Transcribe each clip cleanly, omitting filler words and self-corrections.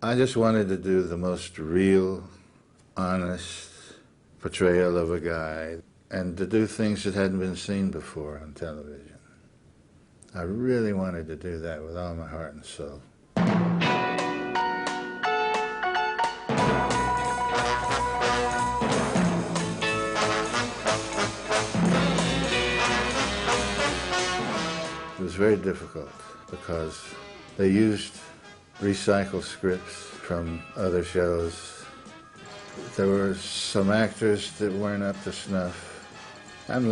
I just wanted to do the most real, honest portrayal of a guy and to do things that hadn't been seen before on television. I really wanted to do that with all my heart and soul. It was very difficult because they used recycled scripts from other shows. There were some actors that weren't up to snuff. I'm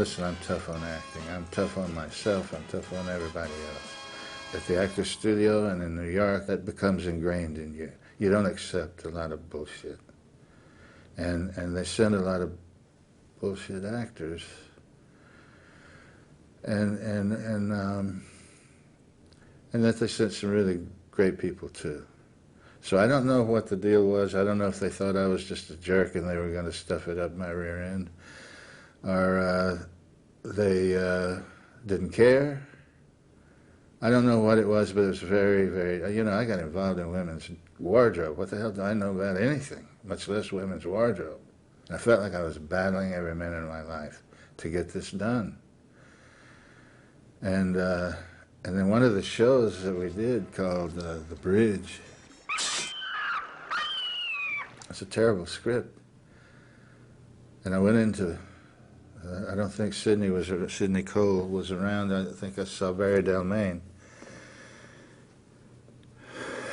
tough on acting. I'm tough on myself. I'm tough on everybody else. At the Actors Studio and in New York, that becomes ingrained in you. You don't accept a lot of bullshit. And they send a lot of bullshit actors. And that they sent some really great people too. So I don't know what the deal was. I don't know if they thought I was just a jerk and they were going to stuff it up my rear end, or they didn't care. I don't know what it was, but it was very, very, I got involved in women's wardrobe. What the hell do I know about anything, much less women's wardrobe? And I felt like I was battling every minute of my life to get this done. And then one of the shows that we did called The Bridge, it's a terrible script. And I went into, I don't think Sidney Cole was around. I think I saw Barry Delmain,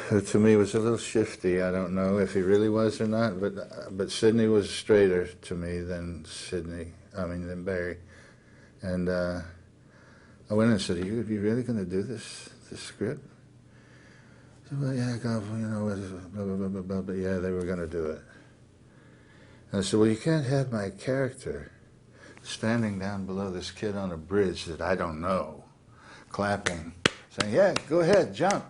who to me was a little shifty. I don't know if he really was or not, but Sidney was straighter to me than Barry. And I went in and said, are you really going to do this script? I said, well, yeah, blah, blah, blah, blah, but yeah, they were going to do it. And I said, well, you can't have my character standing down below this kid on a bridge that I don't know, clapping, saying, yeah, go ahead, jump.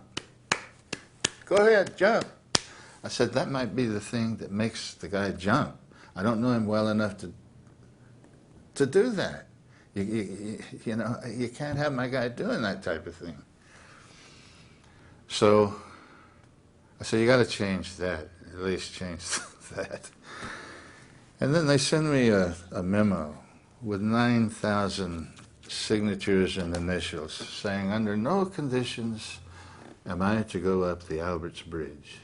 Go ahead, jump. I said, that might be the thing that makes the guy jump. I don't know him well enough to do that. You can't have my guy doing that type of thing. So I said, you got to change that, at least change that. And then they send me a memo with 9,000 signatures and initials saying, under no conditions am I to go up the Alberts Bridge.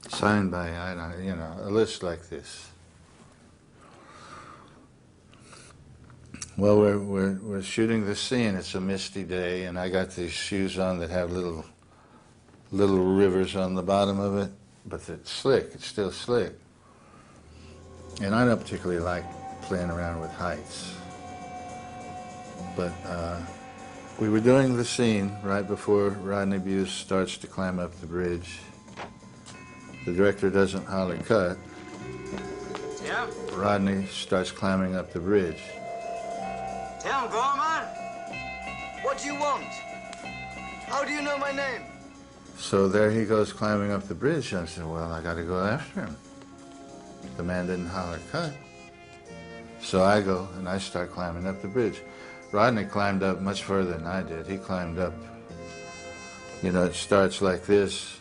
Signed by, a list like this. Well, we're shooting the scene. It's a misty day, and I got these shoes on that have little rivers on the bottom of it, but it's slick. It's still slick. And I don't particularly like playing around with heights. But we were doing the scene right before Rodney Buse starts to climb up the bridge. The director doesn't holler cut. Yeah? Rodney starts climbing up the bridge. Tell him, go on, man. What do you want? How do you know my name? So there he goes climbing up the bridge. I said, well, I got to go after him. The man didn't holler cut. So I go and I start climbing up the bridge. Rodney climbed up much further than I did. He climbed up, it starts like this,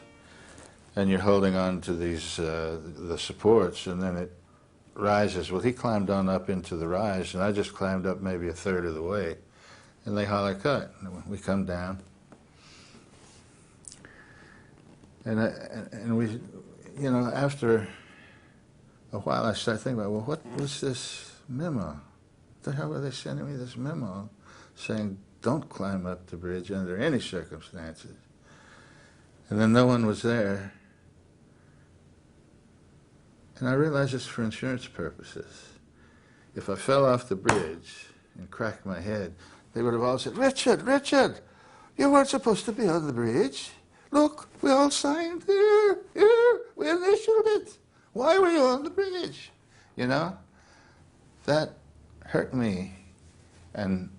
and you're holding on to these, the supports, and then it rises. Well, he climbed on up into the rise, and I just climbed up maybe a third of the way, and they holler cut. And we come down, and we, after a while, I start thinking about, well, what was this memo? What the hell were they sending me this memo saying, don't climb up the bridge under any circumstances? And then no one was there. And I realized it's for insurance purposes. If I fell off the bridge and cracked my head, they would have all said, Richard, you weren't supposed to be on the bridge. Look, we all signed here, we initialed it. Why were you on the bridge? That hurt me and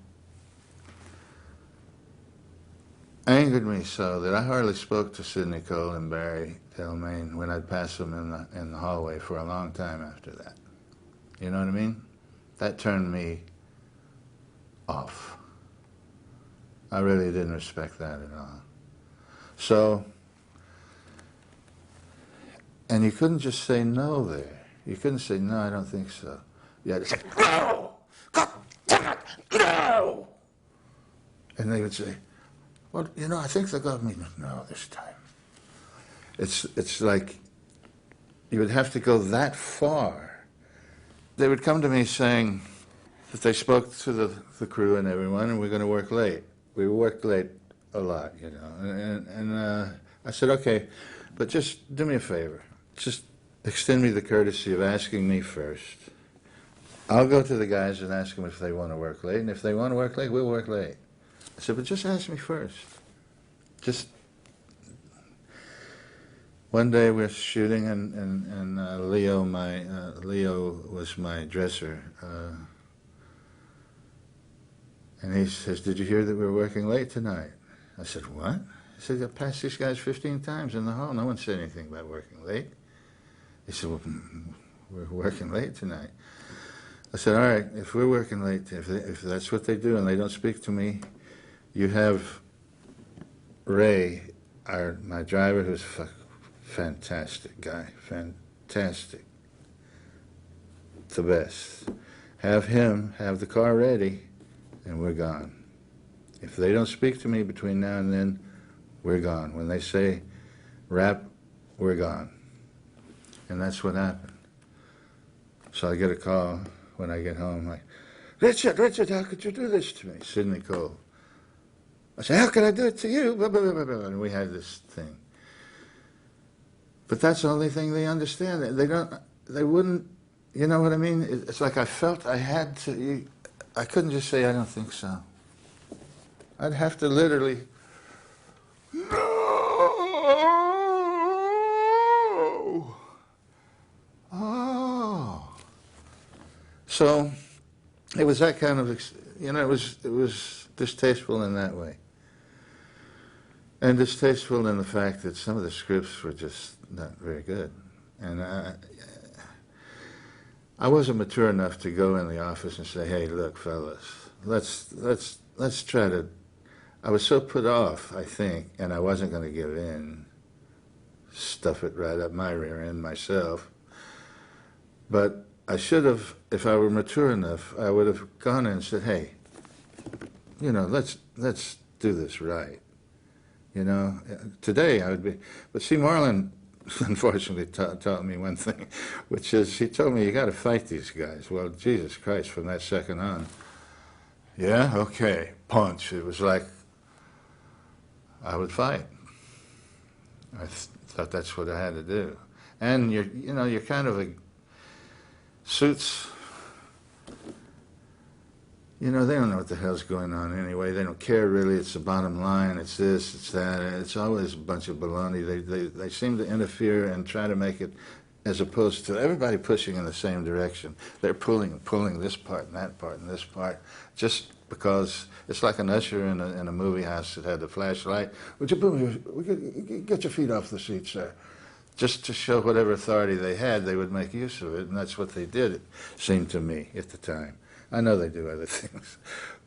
angered me so that I hardly spoke to Sidney Cole and Barry Delmain when I'd pass them in the hallway for a long time after that. You know what I mean? That turned me off. I really didn't respect that at all. So And you couldn't just say no there. You couldn't say, no, I don't think so. You had to say, no! God damn it, no! And they would say, well, you know, I think the government, no, this time. It's like you would have to go that far. They would come to me saying that they spoke to the crew and everyone, and we're going to work late. We worked late a lot, you know. And I said, okay, but just do me a favor. Just extend me the courtesy of asking me first. I'll go to the guys and ask them if they want to work late, and if they want to work late, we'll work late. I said, but just ask me first. Just one day we're shooting, and Leo was my dresser, and he says, "Did you hear that we're working late tonight?" I said, "What?" He said, "I passed these guys 15 times in the hall. No one said anything about working late." He said, "Well, we're working late tonight." I said, "All right, if we're working late, if that's what they do and they don't speak to me, you have Ray, my driver, who's a fantastic guy, fantastic, the best. Have him have the car ready, and we're gone. If they don't speak to me between now and then, we're gone. When they say wrap, we're gone." And that's what happened. So I get a call when I get home, like, Richard, how could you do this to me? Sidney Cole. I say, how could I do it to you? Blah, blah, blah, blah. And we had this thing. But that's the only thing they understand. They wouldn't, you know what I mean? It's like I felt I had to, I couldn't just say, I don't think so. I'd have to literally, no! Oh. So it was that kind of, you know, it was distasteful in that way. And distasteful in the fact that some of the scripts were just not very good. And I wasn't mature enough to go in the office and say, hey, look, fellas, let's try to, I was so put off, I think, and I wasn't going to give in, stuff it right up my rear end myself. But I should have, if I were mature enough, I would have gone in and said, hey, you know, let's do this right. You know, today I would be, but see, Marlon unfortunately taught me one thing, which is he told me, you got to fight these guys. Well, Jesus Christ, from that second on, yeah, okay, punch. It was like I would fight. I thought that's what I had to do. And you're kind of a suits. You know, they don't know what the hell's going on anyway. They don't care really. It's the bottom line. It's this, it's that. It's always a bunch of baloney. They seem to interfere and try to make it, as opposed to everybody pushing in the same direction. They're pulling this part and that part and this part, just because it's like an usher in a movie house that had the flashlight. Would you get your feet off the seat, sir? Just to show whatever authority they had, they would make use of it, and that's what they did, it seemed to me at the time. I know they do other things,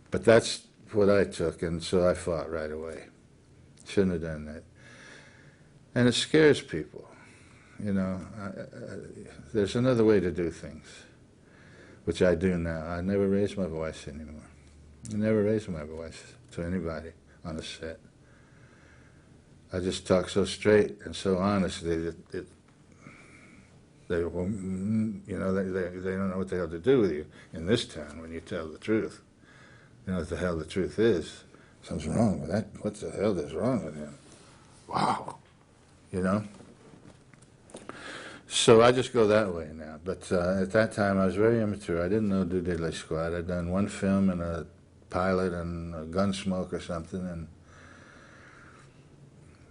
but that's what I took, and so I fought right away. Shouldn't have done that. And it scares people, you know. There's another way to do things, which I do now. I never raise my voice anymore. I never raise my voice to anybody on a set. I just talk so straight and so honestly that they don't know what the hell to do with you in this town when you tell the truth. You know what the hell the truth is. Something's wrong with that. What the hell is wrong with him? Wow. You know? So I just go that way now. But at that time I was very immature. I didn't know Do Diddley Squad. I'd done one film and a pilot and a Gunsmoke or something, and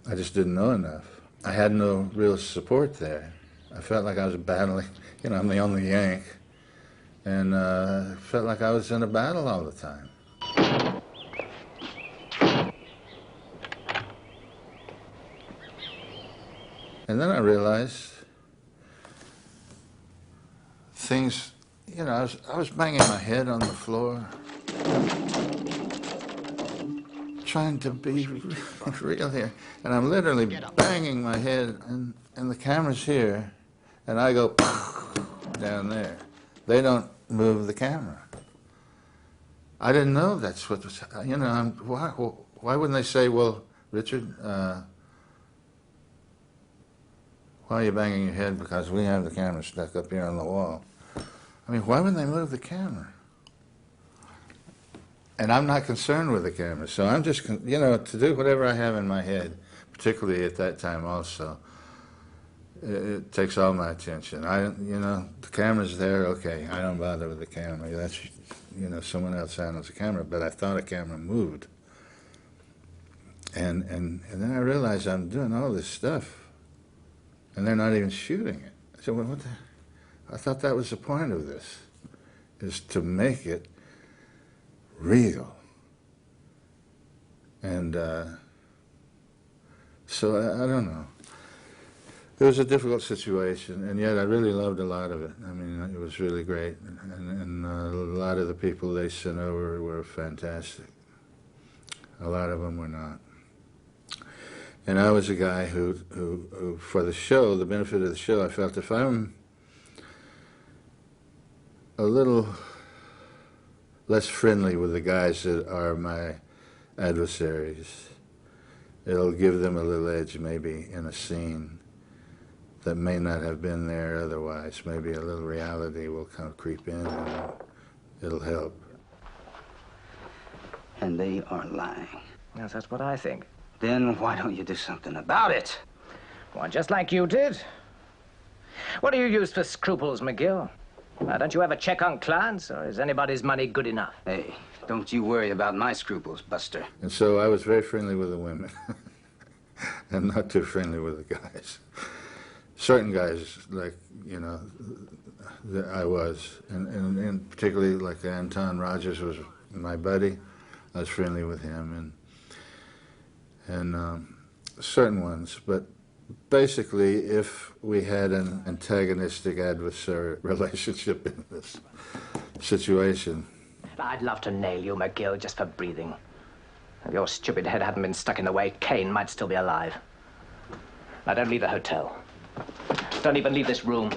I just didn't know enough. I had no real support there. I felt like I was battling, you know, I'm the only Yank, and felt like I was in a battle all the time. And then I realized things, you know, I was banging my head on the floor, trying to be real here, and I'm literally banging my head, and and the camera's here, and I go down there. They don't move the camera. I didn't know that's what was, you know, why wouldn't they say, well, Richard, why are you banging your head? Because we have the camera stuck up here on the wall. I mean, why wouldn't they move the camera? And I'm not concerned with the camera, so I'm just, you know, to do whatever I have in my head, particularly at that time also, it takes all my attention. You know, the camera's there, okay, I don't bother with the camera. That's, you know, someone else handles the camera, but I thought a camera moved. And then I realized I'm doing all this stuff, and they're not even shooting it. I said, well, what the? I thought that was the point of this, is to make it real. And so I don't know. It was a difficult situation, and yet I really loved a lot of it. I mean, it was really great, and a lot of the people they sent over were fantastic. A lot of them were not. And I was a guy who for the show, the benefit of the show, I felt if I'm a little less friendly with the guys that are my adversaries, it'll give them a little edge maybe in a scene that may not have been there otherwise. Maybe a little reality will kind of creep in and it'll help. And they are lying. Yes, that's what I think. Then why don't you do something about it? Well, just like you did. What do you use for scruples, McGill? Don't you ever check on clients, or is anybody's money good enough? Hey, don't you worry about my scruples, Buster. And so I was very friendly with the women and not too friendly with the guys. Certain guys, like, you know, I was, and particularly like Anton Rogers was my buddy. I was friendly with him, and certain ones, but basically, if we had an antagonistic adversary relationship in this situation. I'd love to nail you, McGill, just for breathing. If your stupid head hadn't been stuck in the way, Kane might still be alive. Now, don't leave the hotel. Don't even leave this room.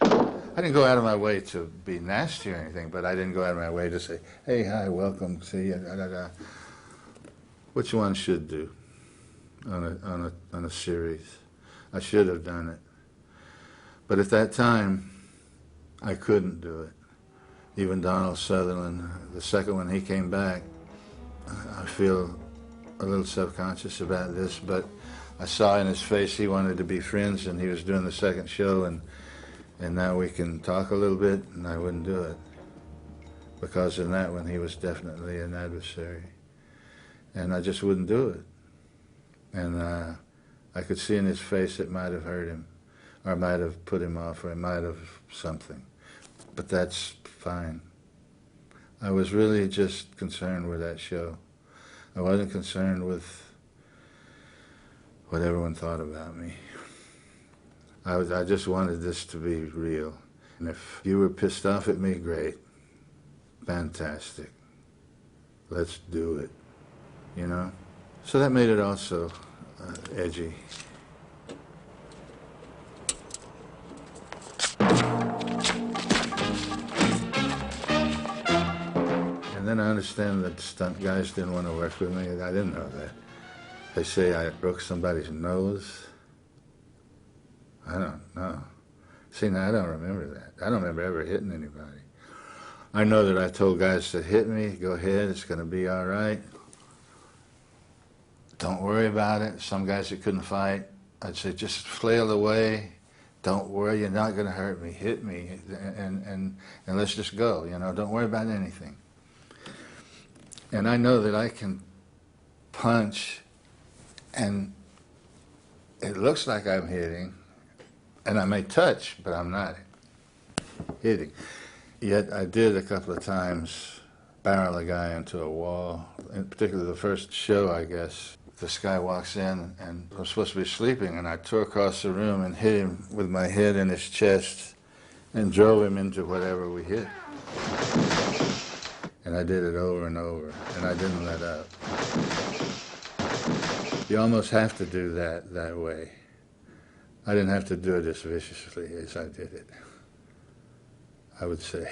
I didn't go out of my way to be nasty or anything, but I didn't go out of my way to say, hey, hi, welcome, see you, da, da, da. Which one should do on a series. I should have done it. But at that time, I couldn't do it. Even Donald Sutherland, the second one he came back, I feel a little self-conscious about this, but I saw in his face he wanted to be friends, and he was doing the second show, and now we can talk a little bit, and I wouldn't do it. Because in that one, he was definitely an adversary. And I just wouldn't do it. And I could see in his face it might have hurt him, or it might have put him off, or it might have something. But that's fine. I was really just concerned with that show. I wasn't concerned with what everyone thought about me. I just wanted this to be real. And if you were pissed off at me, great. Fantastic. Let's do it. You know? So that made it also edgy. And then I understand that stunt guys didn't want to work with me. I didn't know that. They say I broke somebody's nose. I don't know. See, now I don't remember that. I don't remember ever hitting anybody. I know that I told guys to hit me, go ahead, it's going to be all right. Don't worry about it. Some guys that couldn't fight, I'd say just flail away. Don't worry, you're not going to hurt me. Hit me, and let's just go. You know, don't worry about anything. And I know that I can punch, and it looks like I'm hitting, and I may touch, but I'm not hitting. Yet I did a couple of times barrel a guy into a wall, in particular the first show, I guess. This guy walks in, and I'm supposed to be sleeping, and I tore across the room and hit him with my head in his chest and drove him into whatever we hit. And I did it over and over, and I didn't let up. You almost have to do that way. I didn't have to do it as viciously as I did it, I would say.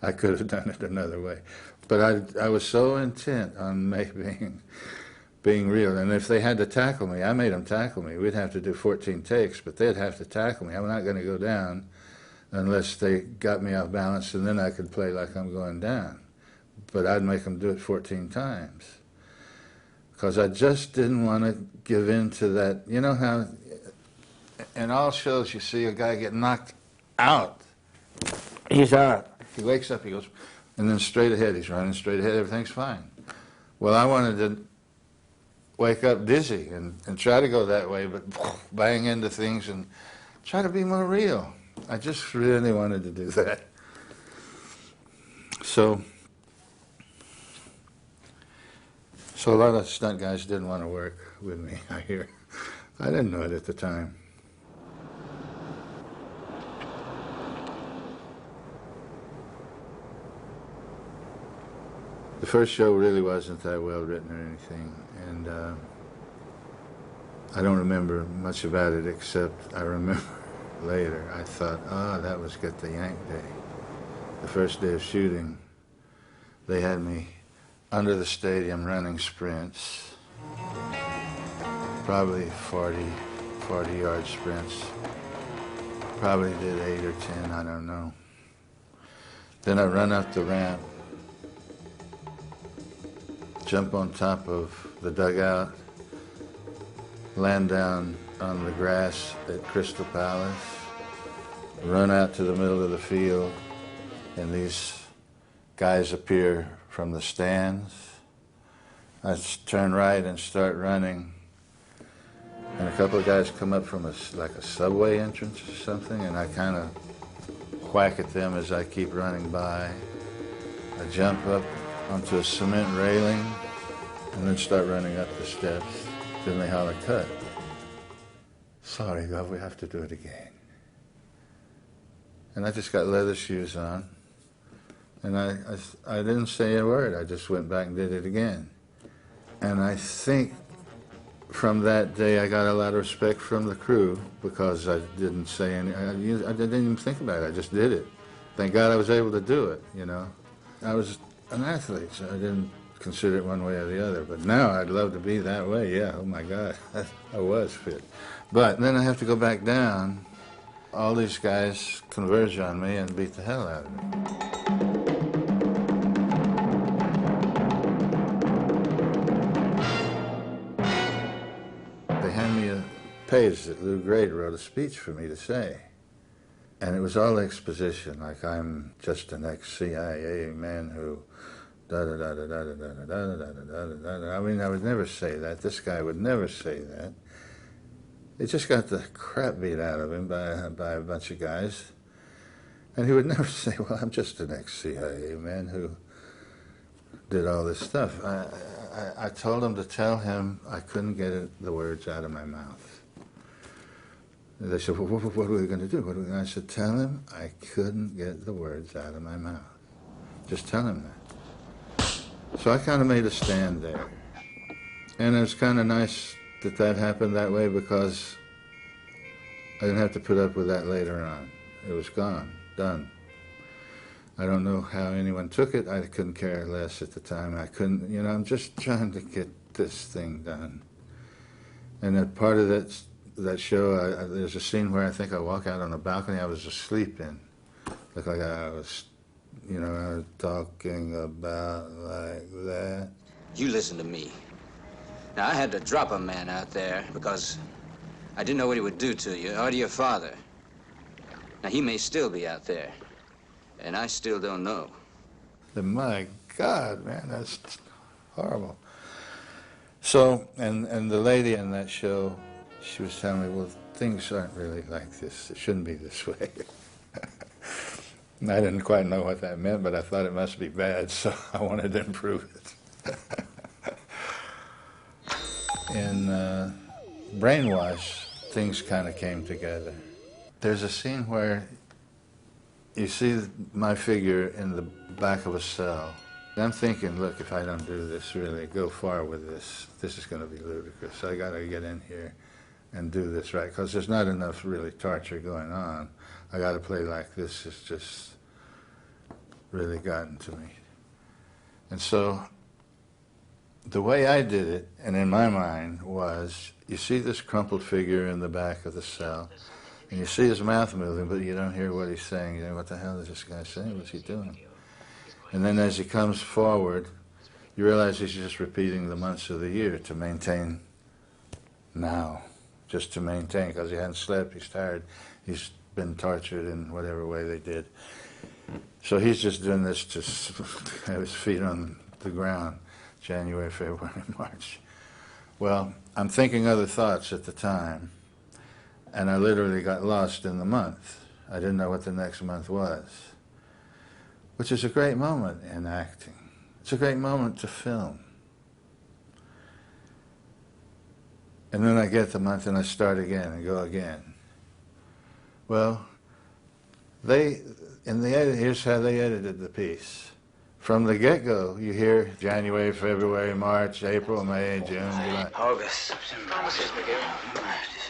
I could have done it another way. But I was so intent on being real. And if they had to tackle me, I made them tackle me. We'd have to do 14 takes, but they'd have to tackle me. I'm not going to go down unless they got me off balance, and then I could play like I'm going down. But I'd make them do it 14 times. Because I just didn't want to give in to that. You know how in all shows you see a guy get knocked out. He's out. He wakes up, he goes, and then straight ahead, he's running straight ahead, everything's fine. Well, I wanted to wake up dizzy and try to go that way, but bang into things and try to be more real. I just really wanted to do that. So a lot of stunt guys didn't want to work with me, I hear. I didn't know it at the time. The first show really wasn't that well written or anything, and I don't remember much about it, except I remember later I thought, that was Get the Yank Day. The first day of shooting, they had me under the stadium running sprints, probably 40-yard sprints. Probably did 8 or 10, I don't know. Then I run up the ramp, jump on top of the dugout, land down on the grass at Crystal Palace, run out to the middle of the field, and these guys appear from the stands. I turn right and start running, and a couple of guys come up from like a subway entrance or something, and I kind of whack at them as I keep running by. I jump up onto a cement railing and then start running up the steps. Then they holler, cut. Sorry, Gov, we have to do it again. And I just got leather shoes on, and I didn't say a word. I just went back and did it again. And I think from that day I got a lot of respect from the crew because I didn't say any, I didn't even think about it. I just did it. Thank God I was able to do it, you know. I was an athlete, so I didn't consider it one way or the other. But now I'd love to be that way, yeah, oh my God, I was fit. But then I have to go back down. All these guys converge on me and beat the hell out of me. They hand me a page that Lou Grade wrote a speech for me to say. And it was all exposition, like I'm just an ex-CIA man who da-da-da-da-da-da-da-da-da-da-da-da. I mean, I would never say that. This guy would never say that. He just got the crap beat out of him by a bunch of guys. And he would never say, well, I'm just an ex-CIA man who did all this stuff. I told him to tell him I couldn't get the words out of my mouth. They said, well, what are we going to do? I said, tell him I couldn't get the words out of my mouth. Just tell him that. So I kind of made a stand there. And it was kind of nice that that happened that way because I didn't have to put up with that later on. It was gone, done. I don't know how anyone took it. I couldn't care less at the time. I couldn't, you know, I'm just trying to get this thing done. And that part of that show, there's a scene where I think I walk out on a balcony I was asleep in. Looked like I was, you know, I was talking about like that. You listen to me. Now, I had to drop a man out there because I didn't know what he would do to you or to your father. Now, he may still be out there, and I still don't know. And my God, man, that's horrible. So, and the lady in that show, she was telling me, well, things aren't really like this. It shouldn't be this way. I didn't quite know what that meant, but I thought it must be bad, so I wanted to improve it. In Brainwash, things kind of came together. There's a scene where you see my figure in the back of a cell. I'm thinking, look, if I don't do this, really go far with this is going to be ludicrous. I got to get in here and do this right, because there's not enough really torture going on. I got to play like this. It's just really gotten to me. And so the way I did it, and in my mind, was you see this crumpled figure in the back of the cell, and you see his mouth moving, but you don't hear what he's saying. You know, what the hell is this guy saying? What's he doing? And then as he comes forward, you realize he's just repeating the months of the year to maintain now, just to maintain, because he hadn't slept, he's tired, he's been tortured in whatever way they did. So he's just doing this to have his feet on the ground, January, February, March. Well, I'm thinking other thoughts at the time, and I literally got lost in the month. I didn't know what the next month was, which is a great moment in acting. It's a great moment to film. And then I get the month and I start again and go again. Well, in the edit, here's how they edited the piece. From the get-go, you hear January, February, March, April, May, June, July. August.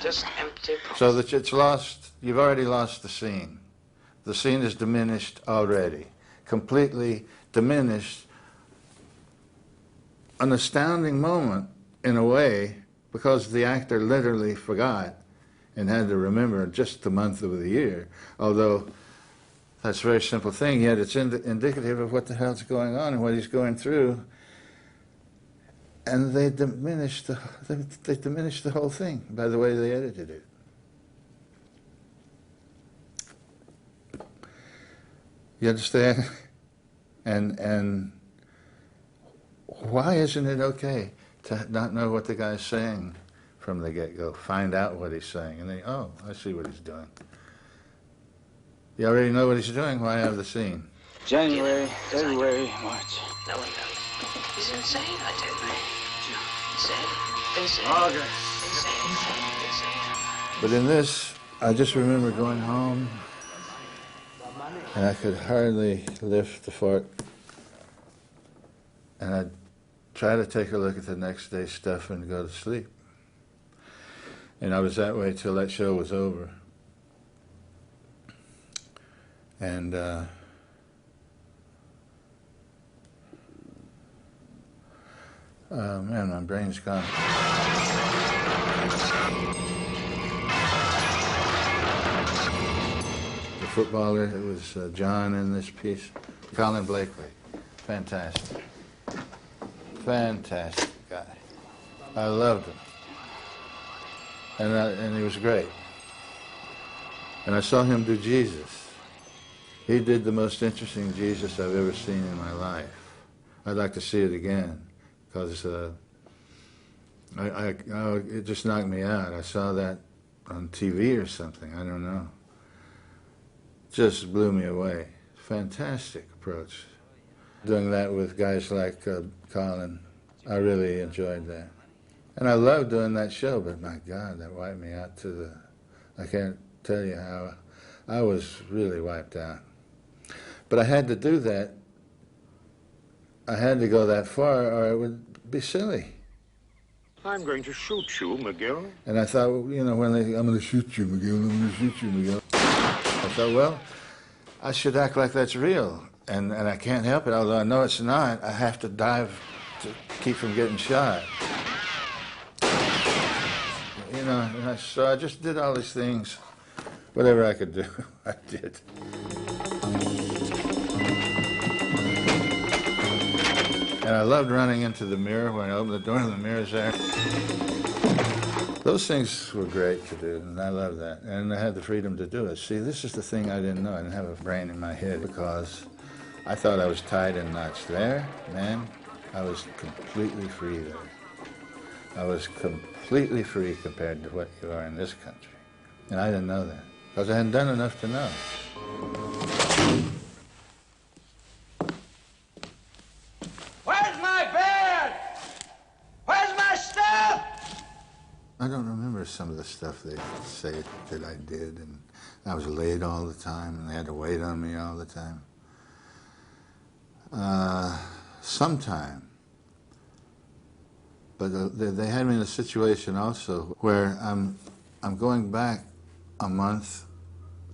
Just empty. So that it's lost, you've already lost the scene. The scene is diminished already, completely diminished. An astounding moment, in a way, because the actor literally forgot and had to remember just the month of the year, although that's a very simple thing, yet it's indicative of what the hell's going on and what he's going through. And they diminished the whole thing by the way they edited it. You understand? And why isn't it okay to not know what the guy's saying from the get-go? Find out what he's saying, and then, oh, I see what he's doing. You already know what he's doing, why have the scene? January, February, March. No one knows. He's insane, I tell you. Insane. August. Insane. But in this, I just remember going home, and I could hardly lift the fort. And I'd try to take a look at the next day's stuff and go to sleep. And I was that way till that show was over. And oh man, my brain's gone. The footballer, it was John in this piece. Colin Blakely, fantastic. Fantastic guy. I loved him. And he was great. And I saw him do Jesus. He did the most interesting Jesus I've ever seen in my life. I'd like to see it again, because it just knocked me out. I saw that on TV or something, I don't know. Just blew me away. Fantastic approach. Doing that with guys like Colin, I really enjoyed that. And I loved doing that show, but my God, that wiped me out to the... I can't tell you how... I was really wiped out. But I had to do that. I had to go that far, or it would be silly. I'm going to shoot you, McGill. And I thought, well, you know, when they... I'm going to shoot you, McGill, I'm going to shoot you, McGill. I thought, well, I should act like that's real. And I can't help it, although I know it's not. I have to dive to keep from getting shot. You know, so I just did all these things. Whatever I could do, I did. And I loved running into the mirror when I opened the door and the mirror's there. Those things were great to do, and I love that. And I had the freedom to do it. See, this is the thing I didn't know. I didn't have a brain in my head because I thought I was tied in knots. There, man, I was completely free there. I was completely free compared to what you are in this country. And I didn't know that, because I hadn't done enough to know. Where's my bed? Where's my stuff? I don't remember some of the stuff they say that I did, and I was late all the time, and they had to wait on me all the time. Sometime. But they had me in a situation also where I'm I'm going back a month,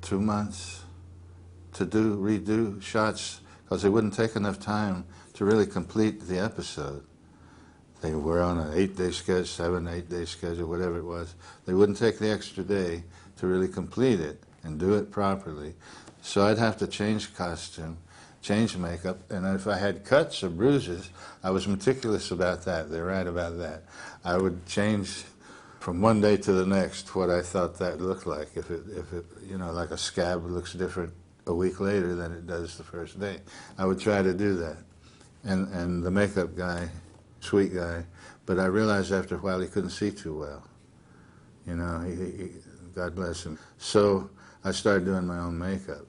2 months to redo shots because they wouldn't take enough time to really complete the episode. They were on an 8-day schedule, 7, 8-day schedule, whatever it was. They wouldn't take the extra day to really complete it and do it properly. So I'd have to change costume, change makeup, and if I had cuts or bruises, I was meticulous about that. They're right about that. I would change from one day to the next what I thought that looked like. If it, you know, like a scab looks different a week later than it does the first day, I would try to do that. And the makeup guy, sweet guy, but I realized after a while he couldn't see too well. You know, God bless him. So I started doing my own makeup,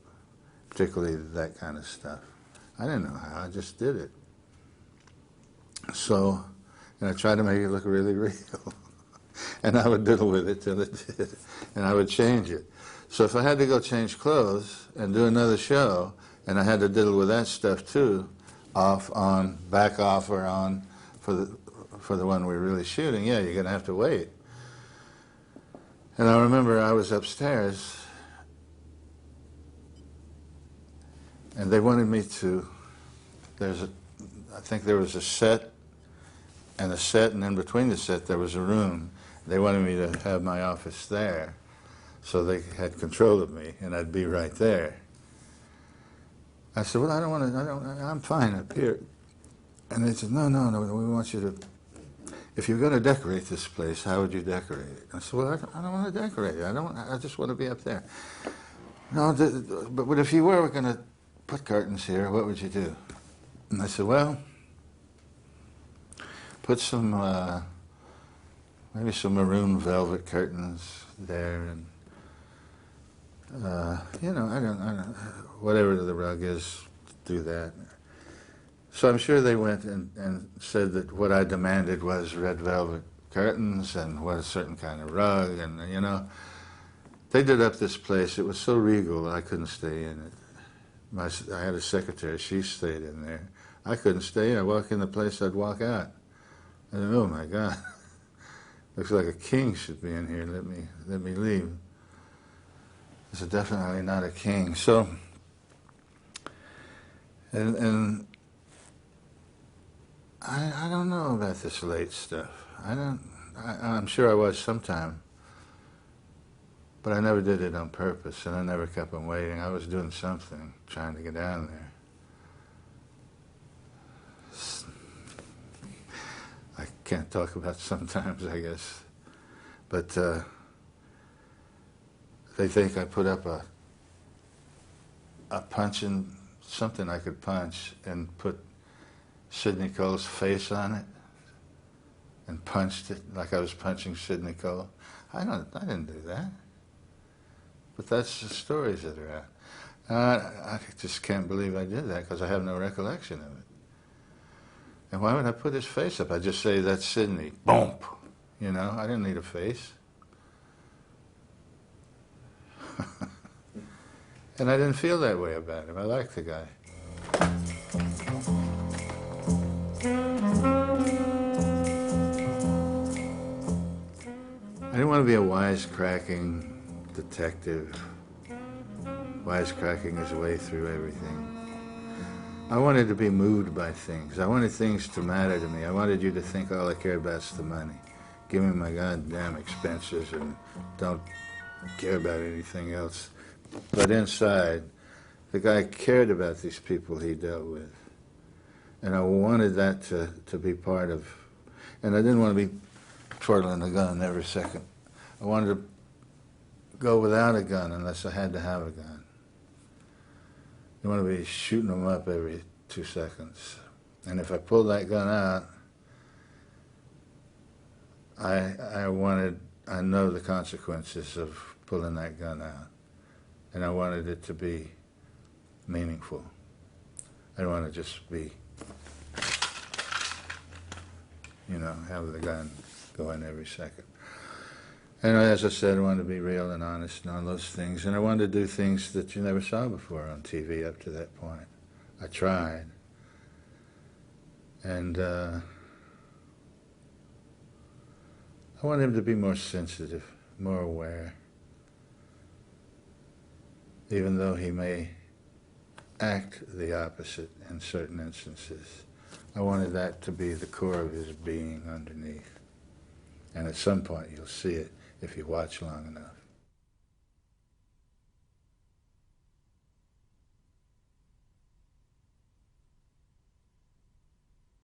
particularly that kind of stuff. I didn't know how, I just did it. So, and I tried to make it look really real. And I would diddle with it till it did. And I would change it. So if I had to go change clothes and do another show, and I had to diddle with that stuff too, off, on, back off, or on, for the one we were really shooting, yeah, you're going to have to wait. And I remember I was upstairs, and they wanted me to, I think there was a set, and in between the set there was a room. They wanted me to have my office there, so they had control of me, and I'd be right there. I said, well, I don't want to, I'm fine up here. And they said, no, we want you to, if you're going to decorate this place, how would you decorate it? I said, well, I don't want to decorate it. I just want to be up there. No, but if you were going to put curtains here, what would you do? And I said, well, put some, maybe some maroon velvet curtains there, and, you know, I don't, whatever the rug is, do that. So I'm sure they went and said that what I demanded was red velvet curtains and what a certain kind of rug, and, you know, they did up this place. It was so regal, I couldn't stay in it. I had a secretary, she stayed in there. I couldn't stay in. I walk in the place, I'd walk out. I said, oh my God, looks like a king should be in here. Let me leave. I said, definitely not a king. So, and I don't know about this late stuff. I'm sure I was sometime, but I never did it on purpose, and I never kept on waiting. I was doing something, trying to get down there. I can't talk about sometimes, I guess. But they think I put up a punching, something I could punch, and put Sidney Cole's face on it and punched it like I was punching Sidney Cole. I didn't do that. But that's the stories that are out. I just can't believe I did that because I have no recollection of it. And why would I put his face up? I'd just say, that's Sidney. Boom! You know, I didn't need a face. And I didn't feel that way about him. I liked the guy. I didn't want to be a wisecracking detective, wisecracking his way through everything. I wanted to be moved by things. I wanted things to matter to me. I wanted you to think all I cared about is the money. Give me my goddamn expenses and don't care about anything else. But inside, the guy cared about these people he dealt with. And I wanted that to be part of, and I didn't want to be twirling the gun every second. I wanted to go without a gun unless I had to have a gun. You want to be shooting them up every 2 seconds. And if I pulled that gun out, I know the consequences of pulling that gun out. And I wanted it to be meaningful. I don't want to just be, you know, have the gun going every second. And as I said, I wanted to be real and honest and all those things. And I wanted to do things that you never saw before on TV up to that point. I tried. And I wanted him to be more sensitive, more aware. Even though he may act the opposite in certain instances, I wanted that to be the core of his being underneath. And at some point you'll see it if you watch long enough.